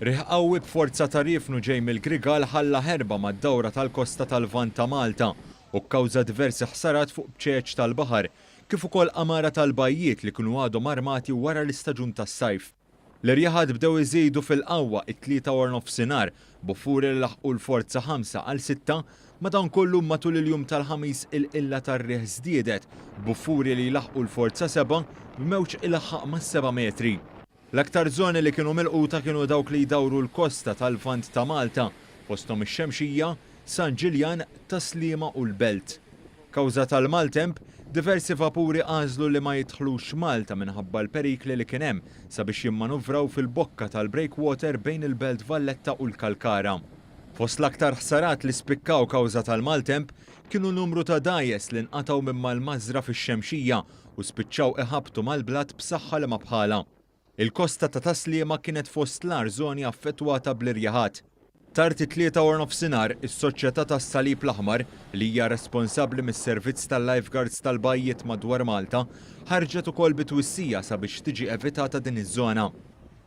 Riħ qawwi b'forza ta' riefnu ġej mill-Grigal ħalla ħerba mad-dawra tal-kosta tal-Lvant ta' Malta u kkawża diversi ħsarat fuq bċeċ tal-baħar kif ukoll qamara tal-bajjiet li kienu għadhom armati wara l-istaġun tas-sajf. L-irjaħad bdew iżidu fil-qawwa it-3 war nofsinhar bufuri li laħqu l-forza 5 għal 6 madankollu matul il-jum tal-ħamis il-qilla tar-riħ żdiedet bufuri li laħqu l-forza 7 b'mewġ ilaħħaq ma' 7 metri. L-aktar żoni li kienu milquta kienu dawk li jdawru l-kosta tal-Lvant ta' Malta fosthom ix-Xemxija, San Ġiljan, Taslima u l-Belt. Kawża tal-maltemp, diversi vapuri għażlu li ma jidħlux Malta minħabba l-perikli li kien hemm sabiex jimmanuvraw fil-bokka tal-breakwater bejn il-Belt Valletta u l-Kalkara. Fost l-aktar ħsarat li spikkaw kawża tal-maltemp kienu numru ta' dajes li nqataw minn mal-Mażra fix-Xemxija u spiċċaw iħabtu mal-blat b'saħħa li ma bħala. Il-kosta ta' Taslima kienet fost l-ar żoni affettwata bl-irjaħat. Tard it-3 war nofsinhar, is-Soċjetà tas-Salib l-Aħmar li hija responsabbli mis-servizz tal-lifeguards tal-bajjiet madwar Malta ħarġet ukoll bitwissija sabiex tiġi evitata din iż-żona.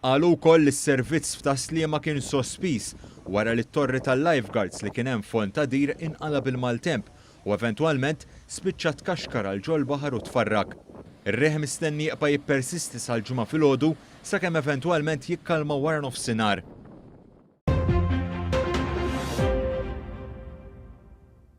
Qalu wkoll li s-servizz f'Taslima kien sospiż wara li t-torri tal-lifeguards li kien hemm f'Fontadir inqalab il-maltemp u eventwalment spiċċa tkaxkar għal ġol baħar u tfarrak. Ir-riħ mistenni jibqa' jippersisti sal-ġimgħa filgħodu sakemm eventwalment jikkalma wara nofsinhar.